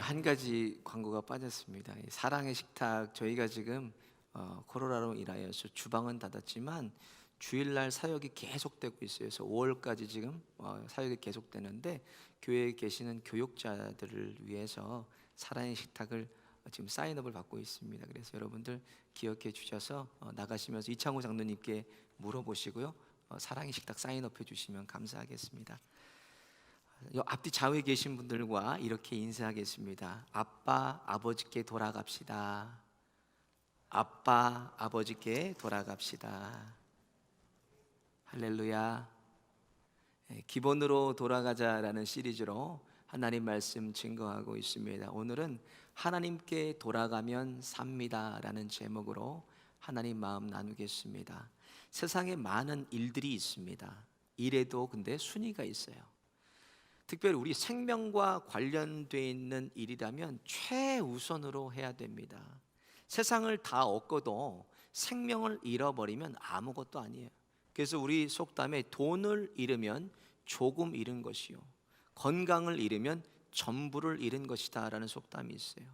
한 가지 광고가 빠졌습니다. 이 사랑의 식탁, 저희가 지금 코로나로 인하여서 주방은 닫았지만 주일날 사역이 계속되고 있어요. 그래서 5월까지 지금 사역이 계속되는데, 교회에 계시는 교육자들을 위해서 사랑의 식탁을 지금 사인업을 받고 있습니다. 그래서 여러분들 기억해 주셔서 나가시면서 이창호 장로님께 물어보시고요, 사랑의 식탁 사인업 해주시면 감사하겠습니다. 앞뒤 좌우에 계신 분들과 이렇게 인사하겠습니다. 아빠, 아버지께 돌아갑시다. 아빠, 아버지께 돌아갑시다. 할렐루야. 기본으로 돌아가자라는 시리즈로 하나님 말씀 증거하고 있습니다. 오늘은 하나님께 돌아가면 삽니다 라는 제목으로 하나님 마음 나누겠습니다. 세상에 많은 일들이 있습니다. 일에도 근데 순위가 있어요. 특별히 우리 생명과 관련되어 있는 일이라면 최우선으로 해야 됩니다. 세상을 다 얻고도 생명을 잃어버리면 아무것도 아니에요. 그래서 우리 속담에 돈을 잃으면 조금 잃은 것이요, 건강을 잃으면 전부를 잃은 것이다 라는 속담이 있어요.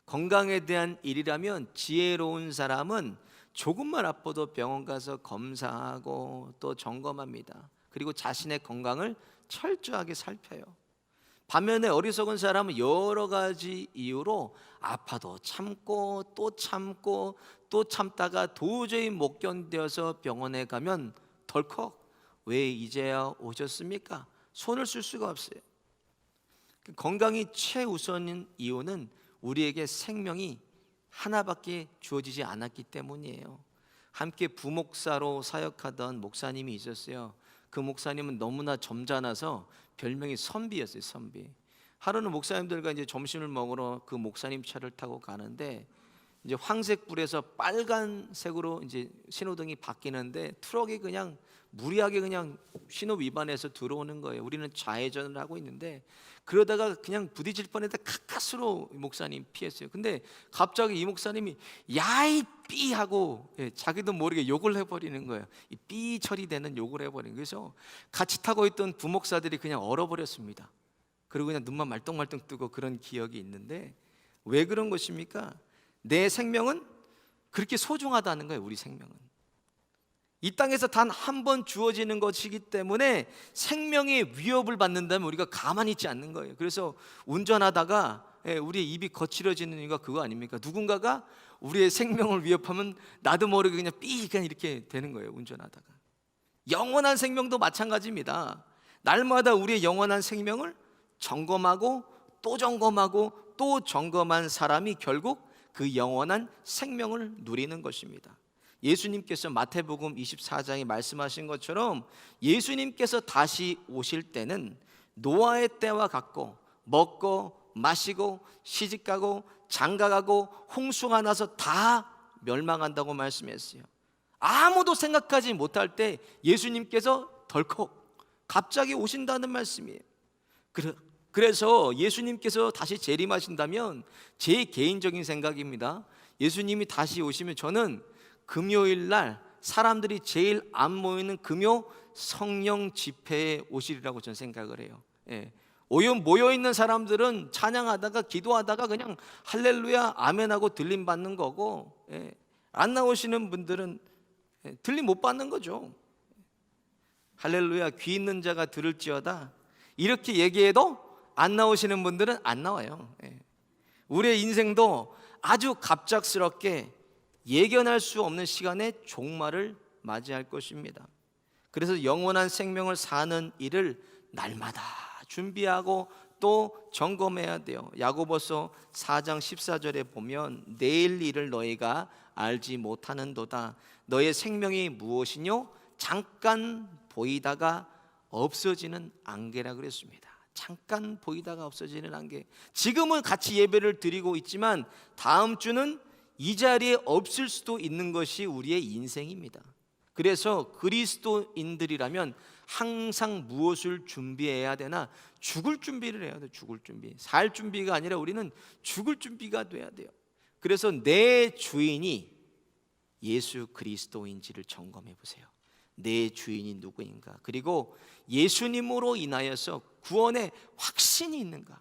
건강에 대한 일이라면 지혜로운 사람은 조금만 아파도 병원 가서 검사하고 또 점검합니다. 그리고 자신의 건강을 철저하게 살펴요. 반면에 어리석은 사람은 여러 가지 이유로 아파도 참고 또 참고 또 참다가 도저히 못 견뎌서 병원에 가면 덜컥 왜 이제야 오셨습니까? 손을 쓸 수가 없어요. 건강이 최우선인 이유는 우리에게 생명이 하나밖에 주어지지 않았기 때문이에요. 함께 부목사로 사역하던 목사님이 있었어요. 그 목사님은 너무나 점잖아서 별명이 선비였어요. 선비. 하루는 목사님들과 이제 점심을 먹으러 그 목사님 차를 타고 가는데, 이제 황색불에서 빨간색으로 이제 신호등이 바뀌는데 트럭이 그냥 무리하게 그냥 신호 위반해서 들어오는 거예요. 우리는 좌회전을 하고 있는데 그러다가 그냥 부딪힐 뻔했다 가까스로 목사님 피했어요. 근데 갑자기 이 목사님이 야이 삐 하고 자기도 모르게 욕을 해버리는 거예요. 이 삐 처리되는 욕을 해버리는 거예요. 그래서 같이 타고 있던 부목사들이 그냥 얼어버렸습니다. 그리고 그냥 눈만 말똥말똥 뜨고 그런 기억이 있는데, 왜 그런 것입니까? 내 생명은 그렇게 소중하다는 거예요. 우리 생명은 이 땅에서 단 한 번 주어지는 것이기 때문에 생명의 위협을 받는다면 우리가 가만히 있지 않는 거예요. 그래서 운전하다가 우리의 입이 거칠어지는 이유가 그거 아닙니까? 누군가가 우리의 생명을 위협하면 나도 모르게 그냥 삐 그냥 이렇게 되는 거예요. 운전하다가. 영원한 생명도 마찬가지입니다. 날마다 우리의 영원한 생명을 점검하고 또 점검하고 또 점검한 사람이 결국 그 영원한 생명을 누리는 것입니다. 예수님께서 마태복음 24장에 말씀하신 것처럼 예수님께서 다시 오실 때는 노아의 때와 같고 먹고 마시고 시집가고 장가가고 홍수가 나서 다 멸망한다고 말씀했어요. 아무도 생각하지 못할 때 예수님께서 덜컥 갑자기 오신다는 말씀이에요. 그래서 예수님께서 다시 재림하신다면, 제 개인적인 생각입니다, 예수님이 다시 오시면 저는 금요일 날 사람들이 제일 안 모이는 금요 성령 집회에 오시리라고 저는 생각을 해요. 모여있는 사람들은 찬양하다가 기도하다가 그냥 할렐루야 아멘하고 들림 받는 거고, 안 나오시는 분들은 들림 못 받는 거죠. 할렐루야 귀 있는 자가 들을지어다 이렇게 얘기해도 안 나오시는 분들은 안 나와요. 우리의 인생도 아주 갑작스럽게 예견할 수 없는 시간에 종말을 맞이할 것입니다. 그래서 영원한 생명을 사는 일을 날마다 준비하고 또 점검해야 돼요. 야고보서 4장 14절에 보면 내일 일을 너희가 알지 못하는도다. 너의 생명이 무엇이뇨? 잠깐 보이다가 없어지는 안개라 그랬습니다. 잠깐 보이다가 없어지는 안개. 지금은 같이 예배를 드리고 있지만 다음 주는 이 자리에 없을 수도 있는 것이 우리의 인생입니다. 그래서 그리스도인들이라면 항상 무엇을 준비해야 되나? 죽을 준비를 해야 돼요. 죽을 준비. 살 준비가 아니라 우리는 죽을 준비가 돼야 돼요. 그래서 내 주인이 예수 그리스도인지를 점검해 보세요. 내 주인이 누구인가? 그리고 예수님으로 인하여서 구원의 확신이 있는가?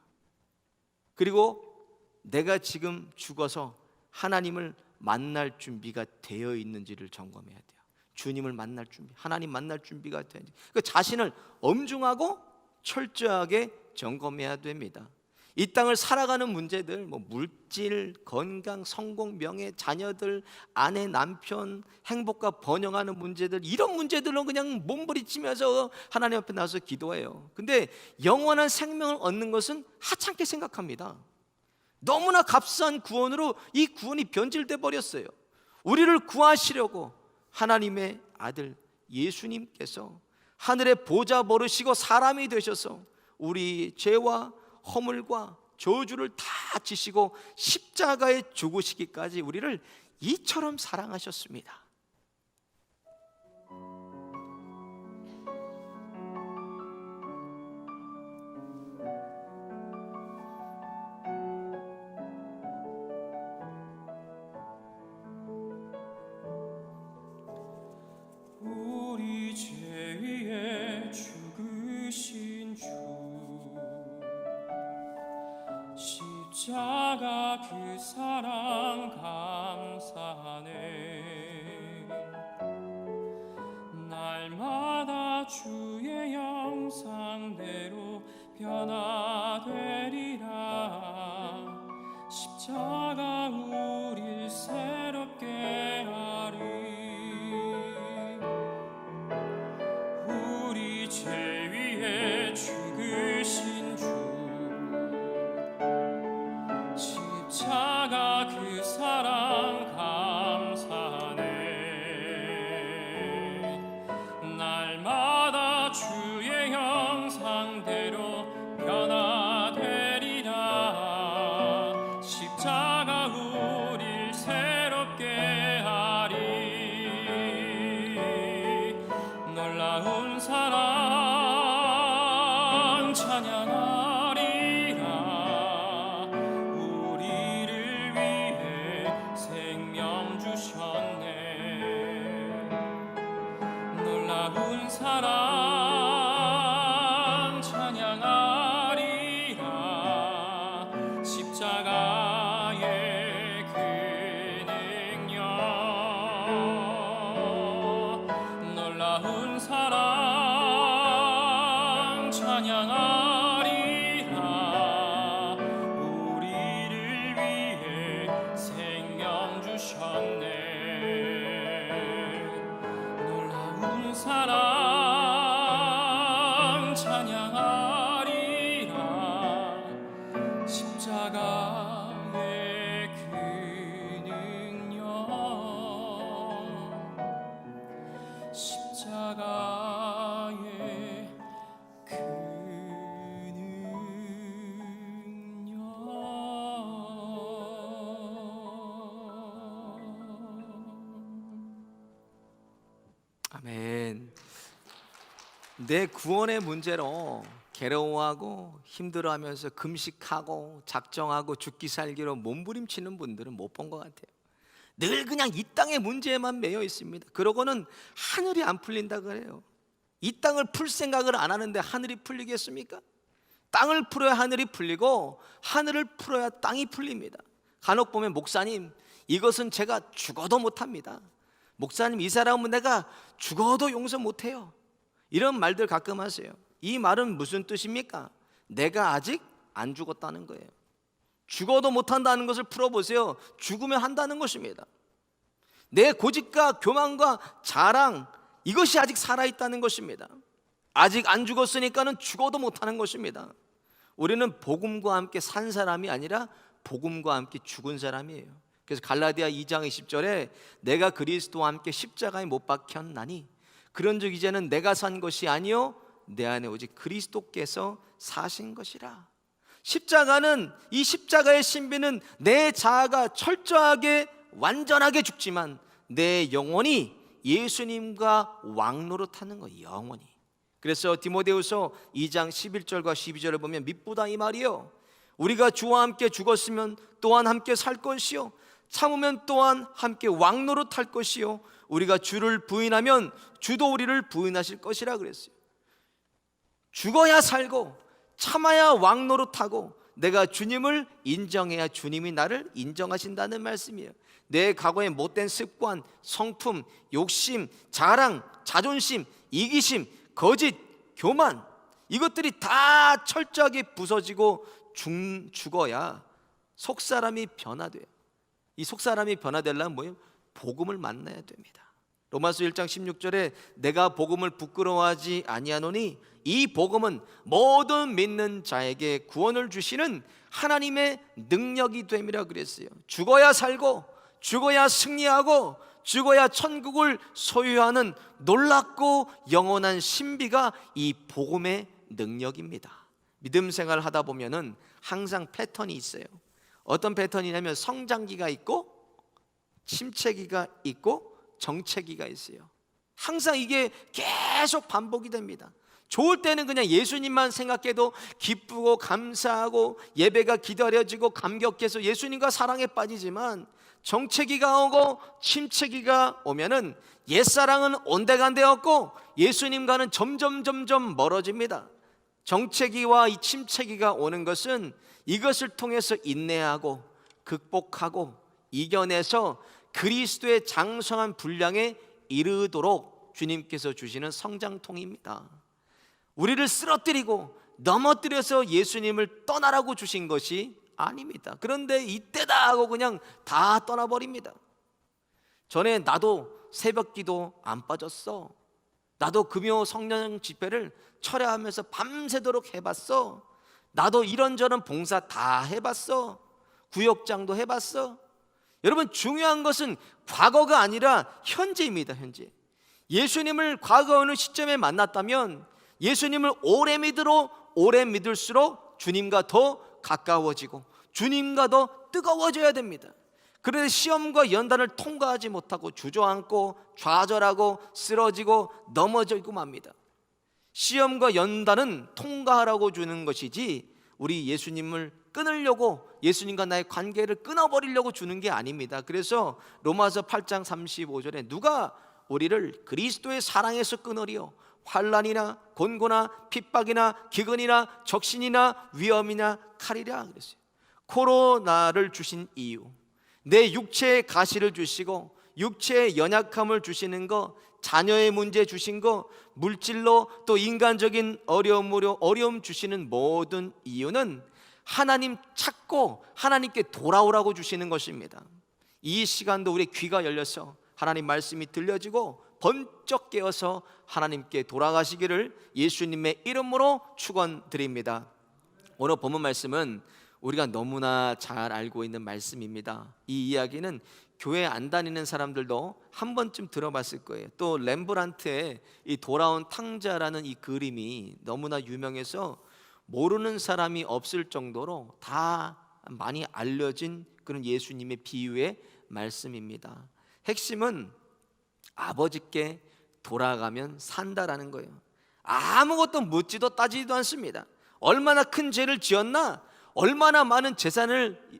그리고 내가 지금 죽어서 하나님을 만날 준비가 되어 있는지를 점검해야 돼요. 주님을 만날 준비, 하나님 만날 준비가 되는지, 그 자신을 엄중하고 철저하게 점검해야 됩니다. 이 땅을 살아가는 문제들, 물질, 건강, 성공, 명예, 자녀들, 아내, 남편, 행복과 번영하는 문제들, 이런 문제들로 그냥 몸부림치면서 하나님 앞에 나와서 기도해요. 근데 영원한 생명을 얻는 것은 하찮게 생각합니다. 너무나 값싼 구원으로 이 구원이 변질돼 버렸어요. 우리를 구하시려고 하나님의 아들 예수님께서 하늘의 보좌 버르시고 사람이 되셔서 우리 죄와 허물과 저주를 다 지시고 십자가에 죽으시기까지 우리를 이처럼 사랑하셨습니다. 우리 죄 위에 죽으신 주, 십자가 그 사랑 감사하네. 날마다 주의 형상대로 변화되리라. 십자가 우릴 새롭게 하리. 우리 죄 위에 죽으신 주, 십자가 그 사랑 감사하네. 날마다 주의 형상대로 변화되리라. 십자가 우릴 새롭게 하리. 놀라운 사랑 찬양하리라. 우리를 위해 생명 주셨네. 놀라운 사랑 찬양하리라. 십자가의 그 능력, 놀라운 사랑 찬양하리라. 우리를 위해 생명 주셨네. 놀라운 사랑 찬양하리라. 십자가의 그 능력, 십자가의 그 아멘. 내 구원의 문제로 괴로워하고 힘들어하면서 금식하고 작정하고 죽기 살기로 몸부림치는 분들은 못 본 것 같아요. 늘 그냥 이 땅의 문제에만 매여 있습니다. 그러고는 하늘이 안 풀린다 그래요. 이 땅을 풀 생각을 안 하는데 하늘이 풀리겠습니까? 땅을 풀어야 하늘이 풀리고 하늘을 풀어야 땅이 풀립니다. 간혹 보면 목사님, 이것은 제가 죽어도 못합니다. 목사님, 이 사람은 내가 죽어도 용서 못해요. 이런 말들 가끔 하세요. 이 말은 무슨 뜻입니까? 내가 아직 안 죽었다는 거예요. 죽어도 못한다는 것을 풀어보세요. 죽으면 한다는 것입니다. 내 고집과 교만과 자랑, 이것이 아직 살아있다는 것입니다. 아직 안 죽었으니까는 죽어도 못하는 것입니다. 우리는 복음과 함께 산 사람이 아니라 복음과 함께 죽은 사람이에요. 그래서 갈라디아 2장 20절에 내가 그리스도와 함께 십자가에 못 박혔나니 그런즉 이제는 내가 산 것이 아니요 내 안에 오직 그리스도께서 사신 것이라. 십자가는, 이 십자가의 신비는 내 자아가 철저하게 완전하게 죽지만 내 영혼이 예수님과 왕노릇하는 거예요. 영원히. 그래서 디모데후서 2장 11절과 12절을 보면 밑보다 이 말이요, 우리가 주와 함께 죽었으면 또한 함께 살 것이요 참으면 또한 함께 왕노릇할 것이요 우리가 주를 부인하면 주도 우리를 부인하실 것이라 그랬어요. 죽어야 살고 참아야 왕노릇하고 내가 주님을 인정해야 주님이 나를 인정하신다는 말씀이에요. 내 과거의 못된 습관, 성품, 욕심, 자랑, 자존심, 이기심, 거짓, 교만, 이것들이 다 철저하게 부서지고 죽어야 속사람이 변화돼요. 이 속사람이 변화되려면 뭐예요? 복음을 만나야 됩니다. 로마서 1장 16절에 내가 복음을 부끄러워하지 아니하노니 이 복음은 모든 믿는 자에게 구원을 주시는 하나님의 능력이 됨이라 그랬어요. 죽어야 살고 죽어야 승리하고 죽어야 천국을 소유하는 놀랍고 영원한 신비가 이 복음의 능력입니다. 믿음 생활을 하다 보면은 항상 패턴이 있어요. 어떤 패턴이냐면 성장기가 있고 침체기가 있고 정체기가 있어요. 항상 이게 계속 반복이 됩니다. 좋을 때는 그냥 예수님만 생각해도 기쁘고 감사하고 예배가 기다려지고 감격해서 예수님과 사랑에 빠지지만 정체기가 오고 침체기가 오면은 옛사랑은 온데간데 없고 예수님과는 점점 멀어집니다. 정체기와 이 침체기가 오는 것은 이것을 통해서 인내하고 극복하고 이겨내서 그리스도의 장성한 분량에 이르도록 주님께서 주시는 성장통입니다. 우리를 쓰러뜨리고 넘어뜨려서 예수님을 떠나라고 주신 것이 아닙니다. 그런데 이때다 하고 그냥 다 떠나버립니다. 전에 나도 새벽기도 안 빠졌어. 나도 금요 성령 집회를 철야하면서 밤새도록 해봤어. 나도 이런저런 봉사 다 해봤어. 구역장도 해봤어. 여러분, 중요한 것은 과거가 아니라 현재입니다. 현재. 예수님을 과거 어느 시점에 만났다면 예수님을 오래 믿을수록 주님과 더 가까워지고 주님과 더 뜨거워져야 됩니다. 그래서 시험과 연단을 통과하지 못하고 주저앉고 좌절하고 쓰러지고 넘어지고 맙니다. 시험과 연단은 통과하라고 주는 것이지 우리 예수님을 끊으려고, 예수님과 나의 관계를 끊어버리려고 주는 게 아닙니다. 그래서 로마서 8장 35절에 누가 우리를 그리스도의 사랑에서 끊으리요? 환난이나 곤고나 핍박이나 기근이나 적신이나 위험이나 칼이라 그랬어요. 코로나를 주신 이유, 내 육체의 가시를 주시고 육체의 연약함을 주시는 거, 자녀의 문제 주신 거, 물질로 또 인간적인 어려움 주시는 모든 이유는 하나님 찾고 하나님께 돌아오라고 주시는 것입니다. 이 시간도 우리 귀가 열려서 하나님 말씀이 들려지고 번쩍 깨어서 하나님께 돌아가시기를 예수님의 이름으로 축원드립니다. 오늘 본문 말씀은 우리가 너무나 잘 알고 있는 말씀입니다. 이 이야기는 교회 안 다니는 사람들도 한 번쯤 들어봤을 거예요. 또 렘브란트의 이 돌아온 탕자라는 이 그림이 너무나 유명해서 모르는 사람이 없을 정도로 다 많이 알려진 그런 예수님의 비유의 말씀입니다. 핵심은 아버지께 돌아가면 산다라는 거예요. 아무것도 묻지도 따지지도 않습니다. 얼마나 큰 죄를 지었나, 얼마나 많은 재산을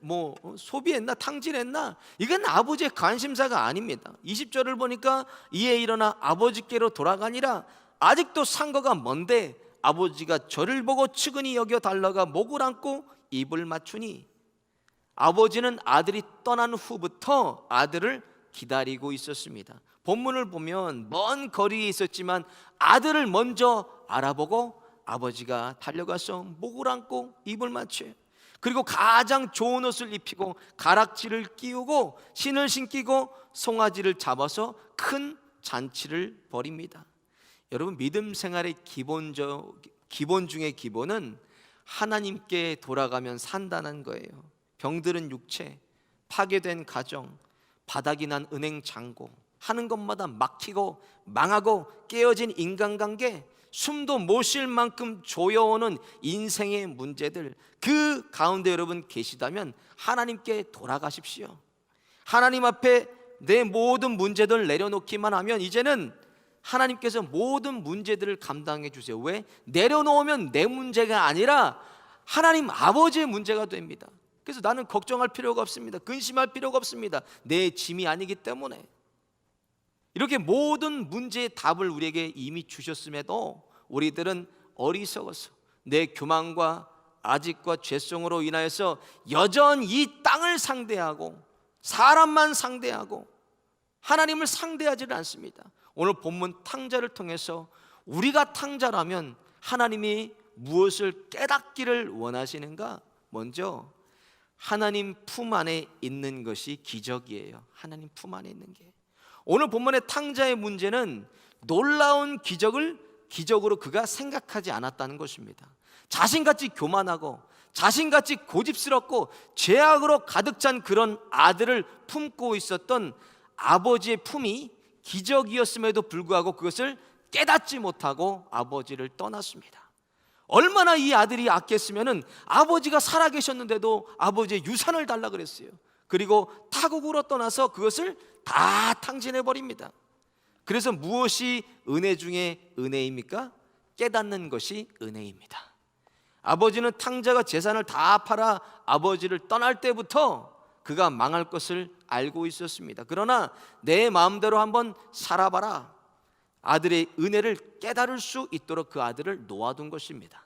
소비했나, 탕진했나, 이건 아버지의 관심사가 아닙니다. 20절을 보니까 이에 일어나 아버지께로 돌아가니라. 아직도 상거가 먼데 아버지가 저를 보고 측은히 여겨 달라가 목을 안고 입을 맞추니, 아버지는 아들이 떠난 후부터 아들을 기다리고 있었습니다. 본문을 보면 먼 거리에 있었지만 아들을 먼저 알아보고 아버지가 달려가서 목을 안고 입을 맞춰요. 그리고 가장 좋은 옷을 입히고 가락지를 끼우고 신을 신기고 송아지를 잡아서 큰 잔치를 벌입니다. 여러분, 믿음 생활의 기본 중의 기본은 하나님께 돌아가면 산다는 거예요. 병들은 육체, 파괴된 가정, 바닥이 난 은행 잔고, 하는 것마다 막히고 망하고 깨어진 인간관계, 숨도 못 쉴 만큼 조여오는 인생의 문제들, 그 가운데 여러분 계시다면 하나님께 돌아가십시오. 하나님 앞에 내 모든 문제들을 내려놓기만 하면 이제는 하나님께서 모든 문제들을 감당해 주세요. 왜? 내려놓으면 내 문제가 아니라 하나님 아버지의 문제가 됩니다. 그래서 나는 걱정할 필요가 없습니다. 근심할 필요가 없습니다. 내 짐이 아니기 때문에. 이렇게 모든 문제의 답을 우리에게 이미 주셨음에도 우리들은 어리석어서 내 교만과 아직과 죄성으로 인하여서 여전히 이 땅을 상대하고 사람만 상대하고 하나님을 상대하지를 않습니다. 오늘 본문 탕자를 통해서 우리가 탕자라면 하나님이 무엇을 깨닫기를 원하시는가? 먼저 하나님 품 안에 있는 것이 기적이에요. 하나님 품 안에 있는 게. 오늘 본문의 탕자의 문제는 놀라운 기적을 기적으로 그가 생각하지 않았다는 것입니다. 자신같이 교만하고 자신같이 고집스럽고 죄악으로 가득 찬 그런 아들을 품고 있었던 아버지의 품이 기적이었음에도 불구하고 그것을 깨닫지 못하고 아버지를 떠났습니다. 얼마나 이 아들이 악했으면 아버지가 살아계셨는데도 아버지의 유산을 달라 그랬어요. 그리고 타국으로 떠나서 그것을 다 탕진해 버립니다. 그래서 무엇이 은혜 중에 은혜입니까? 깨닫는 것이 은혜입니다. 아버지는 탕자가 재산을 다 팔아 아버지를 떠날 때부터 그가 망할 것을 알고 있었습니다. 그러나 내 마음대로 한번 살아봐라. 아들의 은혜를 깨달을 수 있도록 그 아들을 놓아둔 것입니다.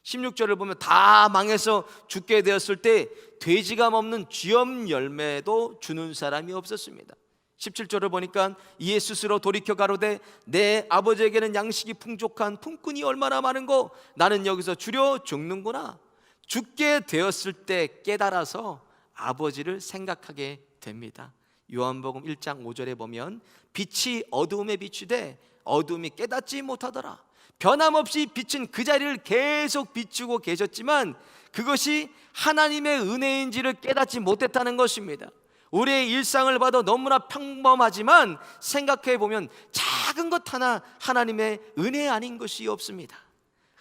16절을 보면 다 망해서 죽게 되었을 때 돼지가 먹는 쥐염 열매도 주는 사람이 없었습니다. 17절을 보니까 이에 스스로 돌이켜 가로되 내 아버지에게는 양식이 풍족한 품꾼이 얼마나 많은고 나는 여기서 주려 죽는구나. 죽게 되었을 때 깨달아서 아버지를 생각하게 됩니다. 요한복음 1장 5절에 보면 빛이 어두움에 비추되 어두움이 깨닫지 못하더라. 변함없이 빛은 그 자리를 계속 비추고 계셨지만 그것이 하나님의 은혜인지를 깨닫지 못했다는 것입니다. 우리의 일상을 봐도 너무나 평범하지만 생각해 보면 작은 것 하나 하나님의 은혜 아닌 것이 없습니다.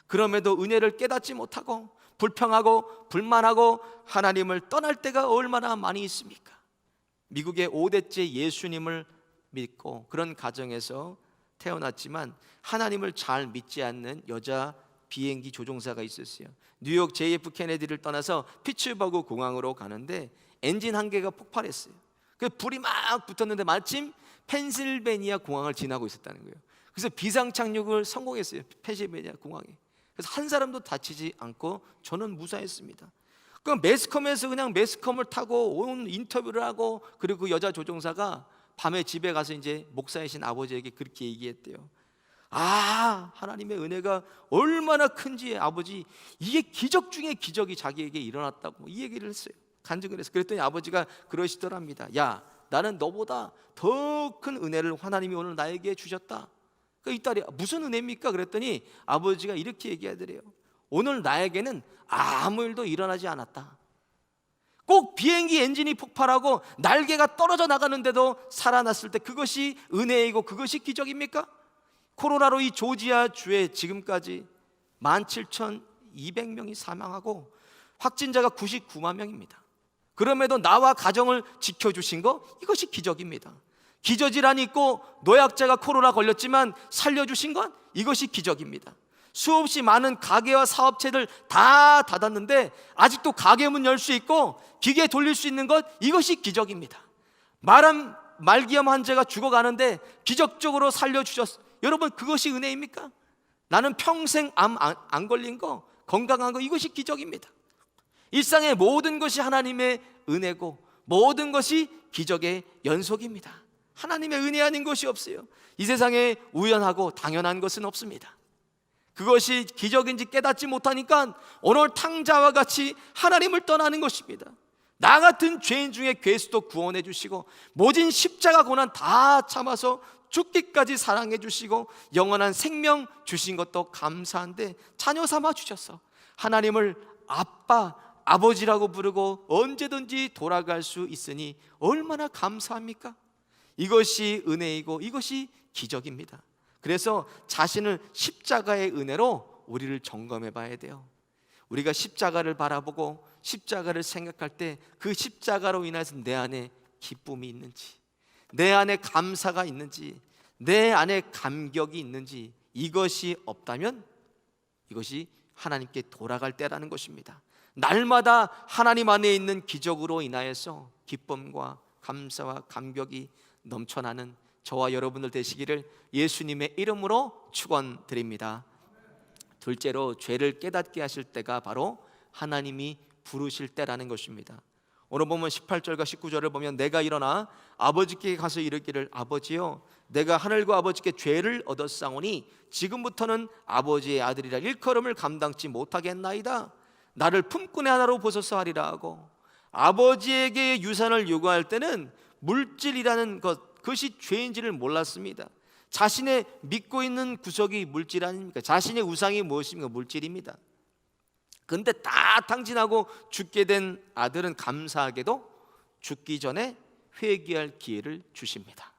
그럼에도 은혜를 깨닫지 못하고 불평하고 불만하고 하나님을 떠날 때가 얼마나 많이 있습니까? 미국의 5대째 예수님을 믿고 그런 가정에서 태어났지만 하나님을 잘 믿지 않는 여자 비행기 조종사가 있었어요. 뉴욕 JF 케네디를 떠나서 피츠버그 공항으로 가는데 엔진 한 개가 폭발했어요. 그 불이 막 붙었는데 마침 펜실베니아 공항을 지나고 있었다는 거예요. 그래서 비상 착륙을 성공했어요. 펜실베니아 공항에. 그래서 한 사람도 다치지 않고 저는 무사했습니다. 그 매스컴에서 그냥 매스컴을 타고 온 인터뷰를 하고 그리고 그 여자 조종사가 밤에 집에 가서 이제 목사이신 아버지에게 그렇게 얘기했대요. 아, 하나님의 은혜가 얼마나 큰지 아버지, 이게 기적 중에 기적이 자기에게 일어났다고 이 얘기를 했어요. 간증을 했어요. 그랬더니 아버지가 그러시더랍니다. 야, 나는 너보다 더 큰 은혜를 하나님이 오늘 나에게 주셨다. 이 딸이 무슨 은혜입니까? 그랬더니 아버지가 이렇게 얘기하더래요. 오늘 나에게는 아무 일도 일어나지 않았다. 꼭 비행기 엔진이 폭발하고 날개가 떨어져 나가는데도 살아났을 때 그것이 은혜이고 그것이 기적입니까? 코로나로 이 조지아 주에 지금까지 17,200명이 사망하고 확진자가 99만 명입니다. 그럼에도 나와 가정을 지켜주신 거 이것이 기적입니다. 기저질환이 있고 노약자가 코로나 걸렸지만 살려주신 건 이것이 기적입니다. 수없이 많은 가게와 사업체들 다 닫았는데 아직도 가게 문 열 수 있고 기계 돌릴 수 있는 것 이것이 기적입니다. 말기암 환자가 죽어가는데 기적적으로 살려주셨어. 여러분 그것이 은혜입니까? 나는 평생 암 안 걸린 거 건강한 거 이것이 기적입니다. 일상의 모든 것이 하나님의 은혜고 모든 것이 기적의 연속입니다. 하나님의 은혜 아닌 것이 없어요. 이 세상에 우연하고 당연한 것은 없습니다. 그것이 기적인지 깨닫지 못하니까 오늘 탕자와 같이 하나님을 떠나는 것입니다. 나 같은 죄인 중에 괴수도 구원해 주시고 모진 십자가 고난 다 참아서 죽기까지 사랑해 주시고 영원한 생명 주신 것도 감사한데 자녀 삼아 주셔서 하나님을 아빠, 아버지라고 부르고 언제든지 돌아갈 수 있으니 얼마나 감사합니까? 이것이 은혜이고 이것이 기적입니다. 그래서 자신을 십자가의 은혜로 우리를 점검해 봐야 돼요. 우리가 십자가를 바라보고 십자가를 생각할 때 그 십자가로 인해서 내 안에 기쁨이 있는지, 내 안에 감사가 있는지, 내 안에 감격이 있는지, 이것이 없다면 이것이 하나님께 돌아갈 때라는 것입니다. 날마다 하나님 안에 있는 기적으로 인하여서 기쁨과 감사와 감격이 넘쳐나는 저와 여러분들 되시기를 예수님의 이름으로 축원드립니다. 둘째로 죄를 깨닫게 하실 때가 바로 하나님이 부르실 때라는 것입니다. 오늘 보면 18절과 19절을 보면 내가 일어나 아버지께 가서 이르기를 아버지여 내가 하늘과 아버지께 죄를 얻었사오니 지금부터는 아버지의 아들이라 일컬음을 감당치 못하겠나이다. 나를 품꾼의 하나로 보소서 하리라 하고, 아버지에게 유산을 요구할 때는 물질이라는 그것이 죄인지를 몰랐습니다. 자신의 믿고 있는 구석이 물질 아닙니까? 자신의 우상이 무엇입니까? 물질입니다. 근데 다 탕진하고 죽게 된 아들은 감사하게도 죽기 전에 회개할 기회를 주십니다.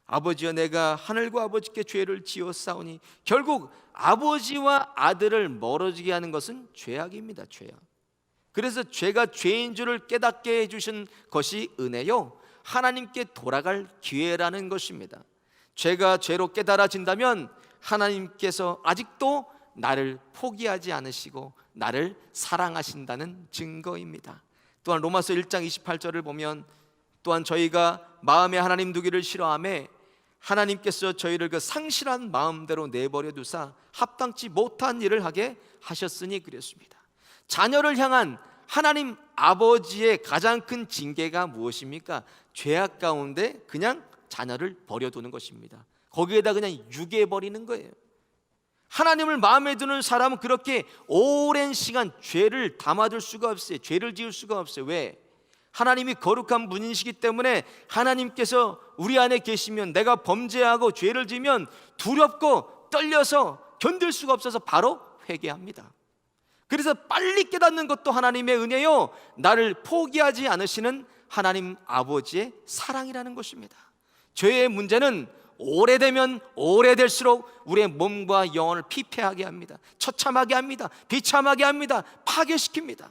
아버지여 내가 하늘과 아버지께 죄를 지었사오니, 결국 아버지와 아들을 멀어지게 하는 것은 죄악입니다. 죄악. 그래서 죄가 죄인 줄을 깨닫게 해주신 것이 은혜요, 하나님께 돌아갈 기회라는 것입니다. 죄가 죄로 깨달아진다면 하나님께서 아직도 나를 포기하지 않으시고 나를 사랑하신다는 증거입니다. 또한 로마서 1장 28절을 보면 또한 저희가 마음에 하나님 두기를 싫어하며 하나님께서 저희를 그 상실한 마음대로 내버려 두사 합당치 못한 일을 하게 하셨으니 그랬습니다. 자녀를 향한 하나님 아버지의 가장 큰 징계가 무엇입니까? 죄악 가운데 그냥 자녀를 버려두는 것입니다. 거기에다 그냥 유괴해버리는 거예요. 하나님을 마음에 두는 사람은 그렇게 오랜 시간 죄를 담아둘 수가 없어요. 죄를 지을 수가 없어요. 왜? 하나님이 거룩한 분이시기 때문에 하나님께서 우리 안에 계시면 내가 범죄하고 죄를 지면 두렵고 떨려서 견딜 수가 없어서 바로 회개합니다. 그래서 빨리 깨닫는 것도 하나님의 은혜요, 나를 포기하지 않으시는 하나님 아버지의 사랑이라는 것입니다. 죄의 문제는 오래되면 오래될수록 우리의 몸과 영혼을 피폐하게 합니다. 처참하게 합니다. 비참하게 합니다. 파괴시킵니다.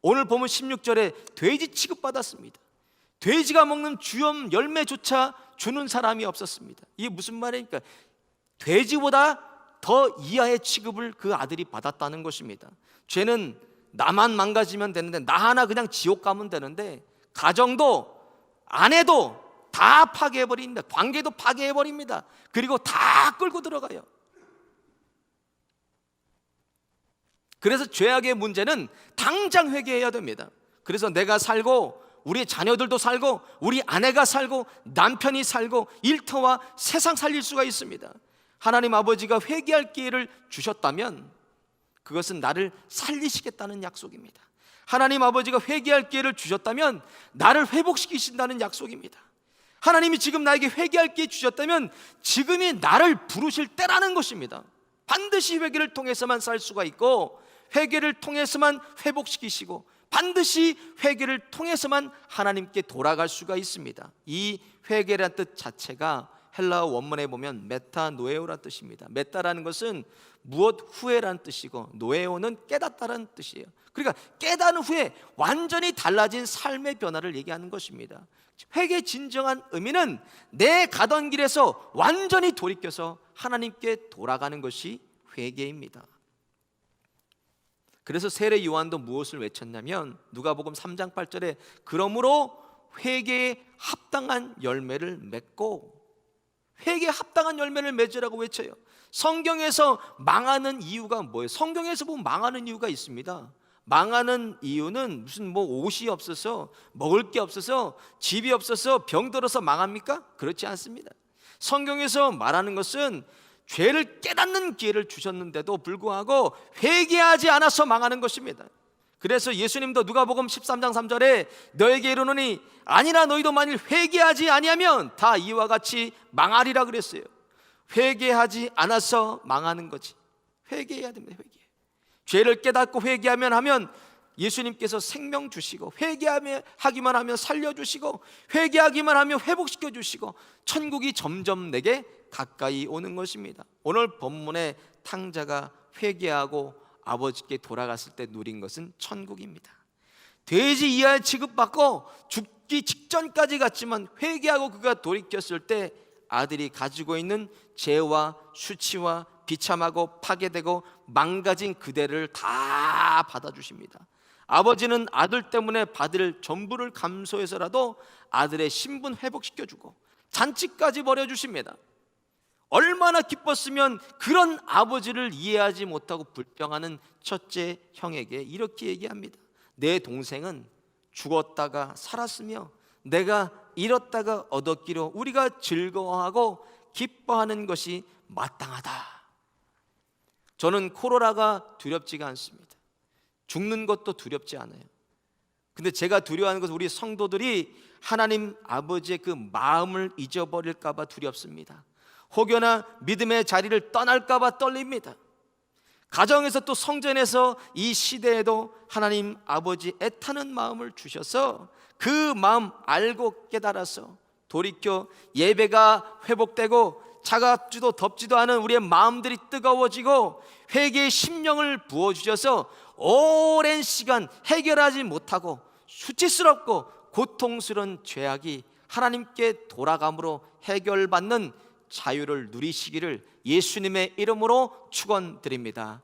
오늘 보면 16절에 돼지 취급받았습니다. 돼지가 먹는 주염 열매조차 주는 사람이 없었습니다. 이게 무슨 말입니까? 돼지보다 더 이하의 취급을 그 아들이 받았다는 것입니다. 죄는 나만 망가지면 되는데, 나 하나 그냥 지옥 가면 되는데, 가정도 아내도 다 파괴해버립니다. 관계도 파괴해버립니다. 그리고 다 끌고 들어가요. 그래서 죄악의 문제는 당장 회개해야 됩니다. 그래서 내가 살고 우리 자녀들도 살고 우리 아내가 살고 남편이 살고 일터와 세상 살릴 수가 있습니다. 하나님 아버지가 회개할 기회를 주셨다면 그것은 나를 살리시겠다는 약속입니다. 하나님 아버지가 회개할 기회를 주셨다면 나를 회복시키신다는 약속입니다. 하나님이 지금 나에게 회개할 기회 주셨다면 지금이 나를 부르실 때라는 것입니다. 반드시 회개를 통해서만 살 수가 있고, 회개를 통해서만 회복시키시고, 반드시 회개를 통해서만 하나님께 돌아갈 수가 있습니다. 이 회개라는 뜻 자체가 헬라어 원문에 보면 메타노에오라는 뜻입니다. 메타라는 것은 무엇 후에라는 뜻이고, 노에오는 깨닫다라는 뜻이에요. 그러니까 깨달은 후에 완전히 달라진 삶의 변화를 얘기하는 것입니다. 회개의 진정한 의미는 내 가던 길에서 완전히 돌이켜서 하나님께 돌아가는 것이 회개입니다. 그래서 세례 요한도 무엇을 외쳤냐면 누가복음 3장 8절에 그러므로 회개에 합당한 열매를 맺고, 회개에 합당한 열매를 맺으라고 외쳐요. 성경에서 망하는 이유가 뭐예요? 성경에서 보면 망하는 이유가 있습니다. 망하는 이유는 무슨 옷이 없어서, 먹을 게 없어서, 집이 없어서, 병들어서 망합니까? 그렇지 않습니다. 성경에서 말하는 것은 죄를 깨닫는 기회를 주셨는데도 불구하고 회개하지 않아서 망하는 것입니다. 그래서 예수님도 누가복음 13장 3절에 너에게 이르노니 아니나 너희도 만일 회개하지 아니하면 다 이와 같이 망하리라 그랬어요. 회개하지 않아서 망하는 거지. 회개해야 됩니다. 죄를 깨닫고 회개하면 예수님께서 생명 주시고, 회개하기만 하면 살려주시고, 회개하기만 하면 회복시켜 주시고, 천국이 점점 내게 가까이 오는 것입니다. 오늘 본문의 탕자가 회개하고 아버지께 돌아갔을 때 누린 것은 천국입니다. 돼지 이하의 취급받고 죽기 직전까지 갔지만 회개하고 그가 돌이켰을 때 아들이 가지고 있는 죄와 수치와 비참하고 파괴되고 망가진 그대를 다 받아주십니다. 아버지는 아들 때문에 받을 전부를 감수해서라도 아들의 신분 회복시켜주고 잔치까지 벌여주십니다. 얼마나 기뻤으면 그런 아버지를 이해하지 못하고 불평하는 첫째 형에게 이렇게 얘기합니다. 내 동생은 죽었다가 살았으며 내가 잃었다가 얻었기로 우리가 즐거워하고 기뻐하는 것이 마땅하다. 저는 코로나가 두렵지가 않습니다. 죽는 것도 두렵지 않아요. 근데 제가 두려워하는 것은 우리 성도들이 하나님 아버지의 그 마음을 잊어버릴까 봐 두렵습니다. 혹여나 믿음의 자리를 떠날까 봐 떨립니다. 가정에서 또 성전에서 이 시대에도 하나님 아버지 애타는 마음을 주셔서 그 마음 알고 깨달아서 돌이켜 예배가 회복되고 차갑지도 덥지도 않은 우리의 마음들이 뜨거워지고 회개의 심령을 부어주셔서 오랜 시간 해결하지 못하고 수치스럽고 고통스러운 죄악이 하나님께 돌아감으로 해결받는 자유를 누리시기를 예수님의 이름으로 축원드립니다.